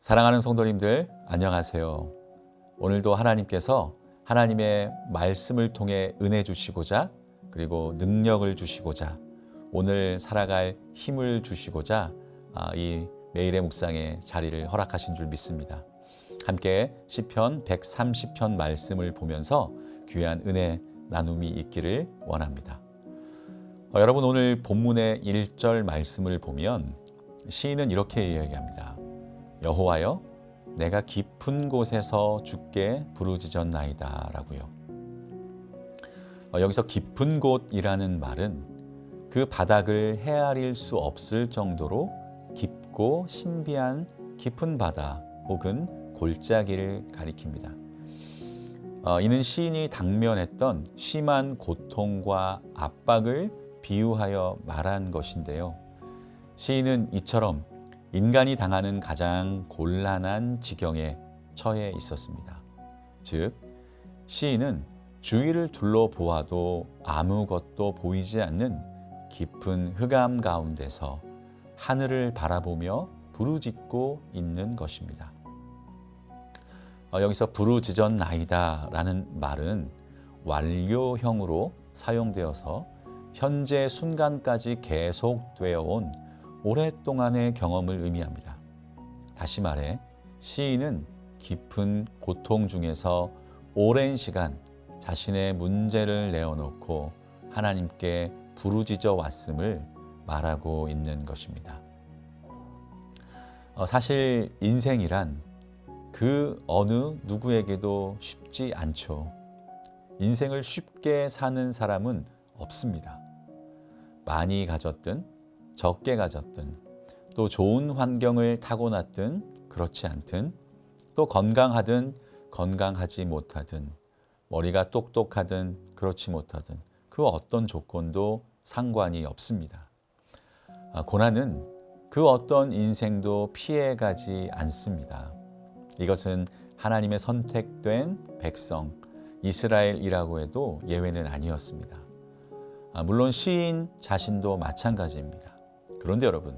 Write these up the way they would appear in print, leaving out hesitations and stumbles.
사랑하는 성도님들, 안녕하세요. 오늘도 하나님께서 하나님의 말씀을 통해 은혜 주시고자, 그리고 능력을 주시고자, 오늘 살아갈 힘을 주시고자 이 매일의 묵상의 자리를 허락하신 줄 믿습니다. 함께 시편 130편 말씀을 보면서 귀한 은혜 나눔이 있기를 원합니다. 여러분, 오늘 본문의 1절 말씀을 보면 시인은 이렇게 이야기합니다. 여호와여, 내가 깊은 곳에서 주께 부르짖었나이다 라고요. 여기서 깊은 곳이라는 말은 그 바닥을 헤아릴 수 없을 정도로 깊고 신비한 깊은 바다 혹은 골짜기를 가리킵니다. 이는 시인이 당면했던 심한 고통과 압박을 비유하여 말한 것인데요. 시인은 이처럼 인간이 당하는 가장 곤란한 지경에 처해 있었습니다. 즉, 시인은 주위를 둘러보아도 아무것도 보이지 않는 깊은 흑암 가운데서 하늘을 바라보며 부르짖고 있는 것입니다. 여기서 부르짖었나이다 라는 말은 완료형으로 사용되어서 현재 순간까지 계속되어 온 오랫동안의 경험을 의미합니다. 다시 말해 시인은 깊은 고통 중에서 오랜 시간 자신의 문제를 내어놓고 하나님께 부르짖어 왔음을 말하고 있는 것입니다. 사실 인생이란 그 어느 누구에게도 쉽지 않죠. 인생을 쉽게 사는 사람은 없습니다. 많이 가졌든 적게 가졌든, 또 좋은 환경을 타고났든 그렇지 않든, 또 건강하든 건강하지 못하든, 머리가 똑똑하든 그렇지 못하든 그 어떤 조건도 상관이 없습니다. 고난은 그 어떤 인생도 피해가지 않습니다. 이것은 하나님의 선택된 백성 이스라엘이라고 해도 예외는 아니었습니다. 물론 시인 자신도 마찬가지입니다. 그런데 여러분,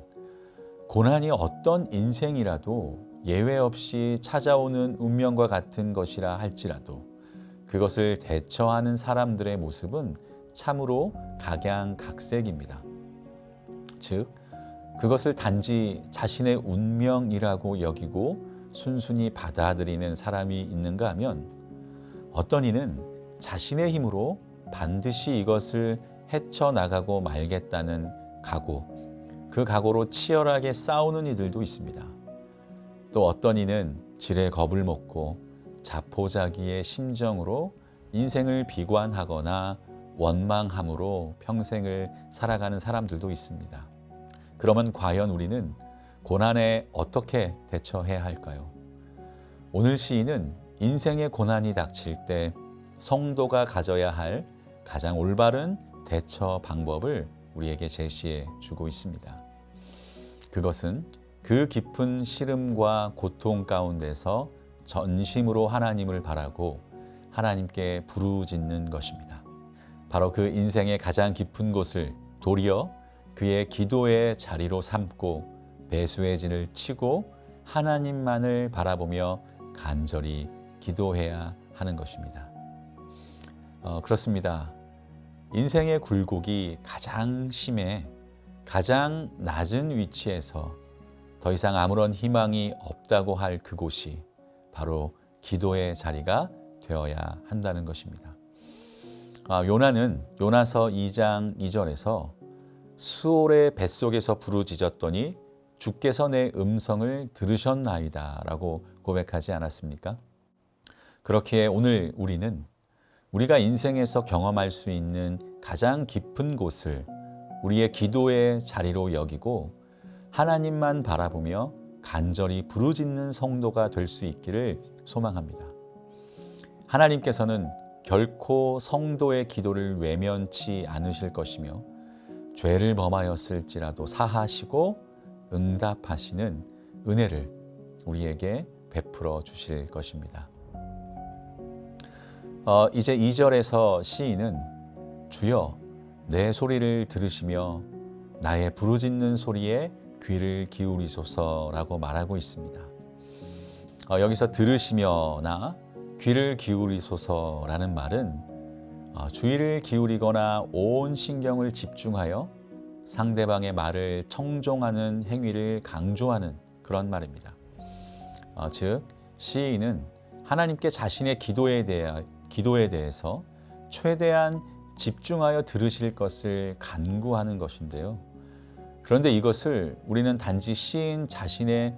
고난이 어떤 인생이라도 예외 없이 찾아오는 운명과 같은 것이라 할지라도 그것을 대처하는 사람들의 모습은 참으로 각양각색입니다. 즉, 그것을 단지 자신의 운명이라고 여기고 순순히 받아들이는 사람이 있는가 하면, 어떤 이는 자신의 힘으로 반드시 이것을 헤쳐나가고 말겠다는 각오, 그 각오로 치열하게 싸우는 이들도 있습니다. 또 어떤 이는 지레 겁을 먹고 자포자기의 심정으로 인생을 비관하거나 원망함으로 평생을 살아가는 사람들도 있습니다. 그러면 과연 우리는 고난에 어떻게 대처해야 할까요? 오늘 시인은 인생의 고난이 닥칠 때 성도가 가져야 할 가장 올바른 대처 방법을 우리에게 제시해 주고 있습니다. 그것은 그 깊은 시름과 고통 가운데서 전심으로 하나님을 바라고 하나님께 부르짖는 것입니다. 바로 그 인생의 가장 깊은 곳을 도리어 그의 기도의 자리로 삼고 배수의 진을 치고 하나님만을 바라보며 간절히 기도해야 하는 것입니다. 그렇습니다. 인생의 굴곡이 가장 심해 가장 낮은 위치에서 더 이상 아무런 희망이 없다고 할 그곳이 바로 기도의 자리가 되어야 한다는 것입니다. 요나는 요나서 2장 2절에서 수올의 뱃속에서 부르짖었더니 주께서 내 음성을 들으셨나이다 라고 고백하지 않았습니까? 그렇기에 오늘 우리는 우리가 인생에서 경험할 수 있는 가장 깊은 곳을 우리의 기도의 자리로 여기고 하나님만 바라보며 간절히 부르짖는 성도가 될 수 있기를 소망합니다. 하나님께서는 결코 성도의 기도를 외면치 않으실 것이며 죄를 범하였을지라도 사하시고 응답하시는 은혜를 우리에게 베풀어 주실 것입니다. 이제 2절에서 시인은 주여 내 소리를 들으시며 나의 부르짖는 소리에 귀를 기울이소서라고 말하고 있습니다. 여기서 들으시며나 귀를 기울이소서라는 말은 주의를 기울이거나 온 신경을 집중하여 상대방의 말을 청종하는 행위를 강조하는 그런 말입니다. 즉 시인은 하나님께 자신의 기도에 대해서 최대한 집중하여 들으실 것을 간구하는 것인데요. 그런데 이것을 우리는 단지 시인 자신의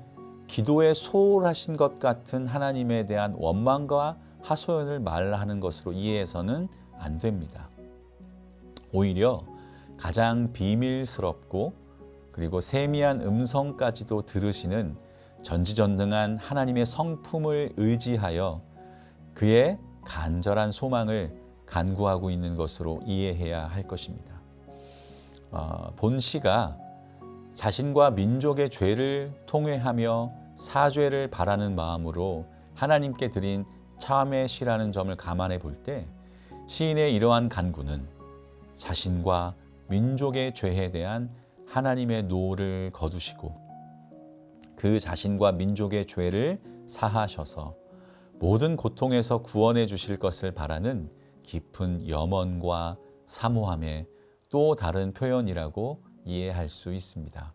기도에 소홀하신 것 같은 하나님에 대한 원망과 하소연을 말하는 것으로 이해해서는 안 됩니다. 오히려 가장 비밀스럽고 그리고 세미한 음성까지도 들으시는 전지전능한 하나님의 성품을 의지하여 그의 간절한 소망을 간구하고 있는 것으로 이해해야 할 것입니다. 본 시가 자신과 민족의 죄를 통회하며 사죄를 바라는 마음으로 하나님께 드린 참의 시라는 점을 감안해 볼 때 시인의 이러한 간구는 자신과 민족의 죄에 대한 하나님의 노를 거두시고 그 자신과 민족의 죄를 사하셔서 모든 고통에서 구원해 주실 것을 바라는 깊은 염원과 사모함의 또 다른 표현이라고 이해할 수 있습니다.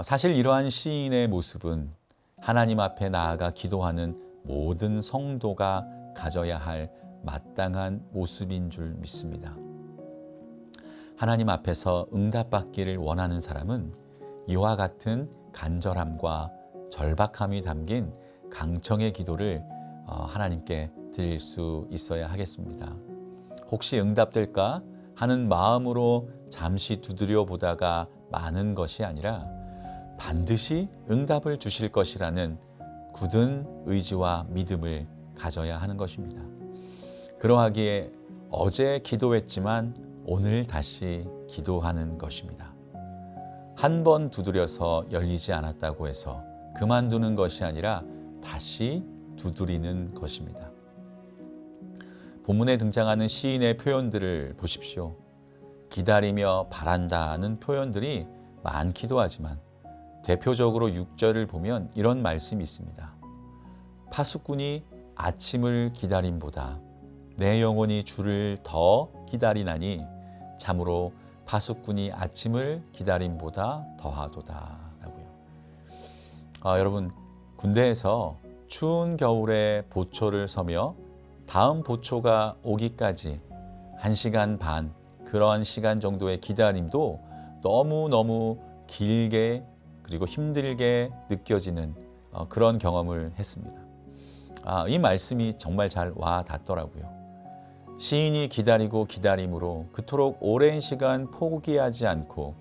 사실 이러한 시인의 모습은 하나님 앞에 나아가 기도하는 모든 성도가 가져야 할 마땅한 모습인 줄 믿습니다. 하나님 앞에서 응답받기를 원하는 사람은 이와 같은 간절함과 절박함이 담긴 강청의 기도를 하나님께 드릴 수 있어야 하겠습니다. 혹시 응답될까 하는 마음으로 잠시 두드려 보다가 마는 것이 아니라 반드시 응답을 주실 것이라는 굳은 의지와 믿음을 가져야 하는 것입니다. 그러하기에 어제 기도했지만 오늘 다시 기도하는 것입니다. 한 번 두드려서 열리지 않았다고 해서 그만두는 것이 아니라 다시 두드리는 것입니다. 본문에 등장하는 시인의 표현들을 보십시오. 기다리며 바란다는 표현들이 많기도 하지만 대표적으로 6절을 보면 이런 말씀이 있습니다. 파수꾼이 아침을 기다림보다 내 영혼이 주를 더 기다리나니 참으로 파수꾼이 아침을 기다림보다 더하도다 라고요. 여러분 군대에서 추운 겨울에 보초를 서며 다음 보초가 오기까지 1시간 반 그러한 시간 정도의 기다림도 너무너무 길게 그리고 힘들게 느껴지는 그런 경험을 했습니다. 이 말씀이 정말 잘 와 닿더라고요. 시인이 기다리고 기다림으로 그토록 오랜 시간 포기하지 않고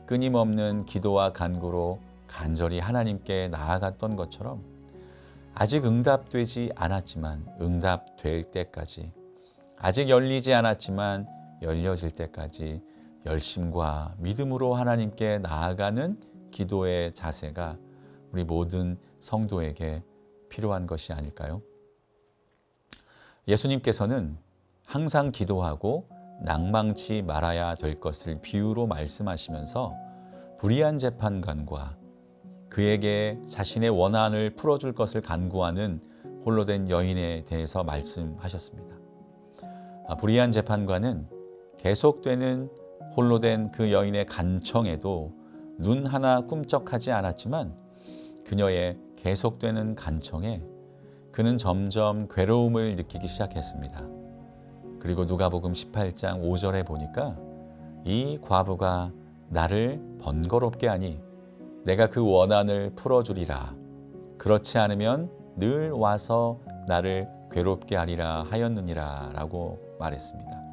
끊임없는 기도와 간구로 간절히 하나님께 나아갔던 것처럼 아직 응답되지 않았지만 응답될 때까지 아직 열리지 않았지만 열려질 때까지 열심과 믿음으로 하나님께 나아가는 기도의 자세가 우리 모든 성도에게 필요한 것이 아닐까요? 예수님께서는 항상 기도하고 낭망치 말아야 될 것을 비유로 말씀하시면서 불의한 재판관과 그에게 자신의 원한을 풀어줄 것을 간구하는 홀로 된 여인에 대해서 말씀하셨습니다. 불의한 재판관은 계속되는 홀로 된 그 여인의 간청에도 눈 하나 꿈쩍하지 않았지만 그녀의 계속되는 간청에 그는 점점 괴로움을 느끼기 시작했습니다. 그리고 누가복음 18장 5절에 보니까 이 과부가 나를 번거롭게 하니 내가 그 원한을 풀어주리라. 그렇지 않으면 늘 와서 나를 괴롭게 하리라 하였느니라 라고 말했습니다.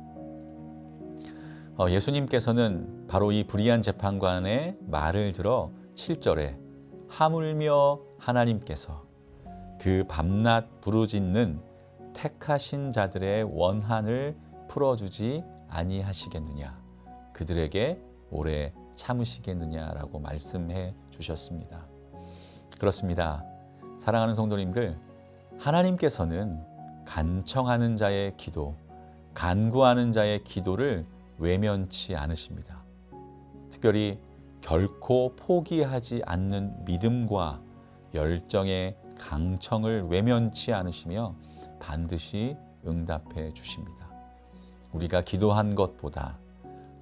예수님께서는 바로 이 불의한 재판관의 말을 들어 7절에 하물며 하나님께서 그 밤낮 부르짖는 택하신 자들의 원한을 풀어주지 아니하시겠느냐, 그들에게 오래 참으시겠느냐라고 말씀해 주셨습니다. 그렇습니다. 사랑하는 성도님들, 하나님께서는 간청하는 자의 기도, 간구하는 자의 기도를 외면치 않으십니다. 특별히 결코 포기하지 않는 믿음과 열정의 강청을 외면치 않으시며 반드시 응답해 주십니다. 우리가 기도한 것보다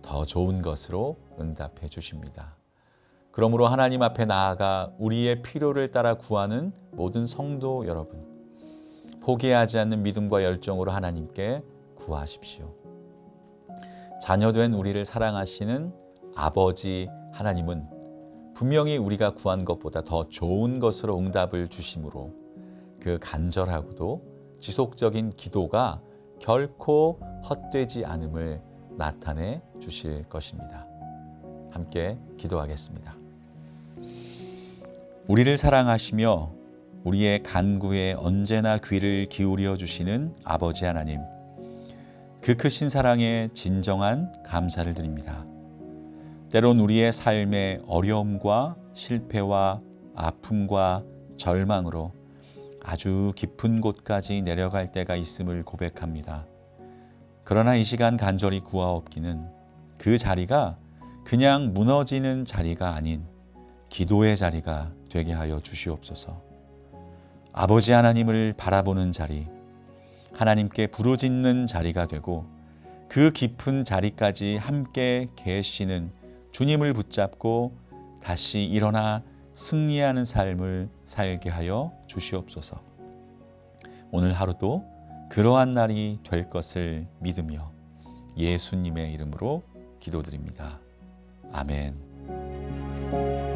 더 좋은 것으로 응답해 주십니다. 그러므로 하나님 앞에 나아가 우리의 필요를 따라 구하는 모든 성도 여러분, 포기하지 않는 믿음과 열정으로 하나님께 구하십시오. 자녀된 우리를 사랑하시는 아버지 하나님은 분명히 우리가 구한 것보다 더 좋은 것으로 응답을 주심으로 그 간절하고도 지속적인 기도가 결코 헛되지 않음을 나타내 주실 것입니다. 함께 기도하겠습니다. 우리를 사랑하시며 우리의 간구에 언제나 귀를 기울여 주시는 아버지 하나님, 그 크신 사랑에 진정한 감사를 드립니다. 때론 우리의 삶의 어려움과 실패와 아픔과 절망으로 아주 깊은 곳까지 내려갈 때가 있음을 고백합니다. 그러나 이 시간 간절히 구하옵기는 그 자리가 그냥 무너지는 자리가 아닌 기도의 자리가 되게 하여 주시옵소서. 아버지 하나님을 바라보는 자리, 하나님께 부르짖는 자리가 되고 그 깊은 자리까지 함께 계시는 주님을 붙잡고 다시 일어나 승리하는 삶을 살게 하여 주시옵소서. 오늘 하루도 그러한 날이 될 것을 믿으며 예수님의 이름으로 기도드립니다. 아멘.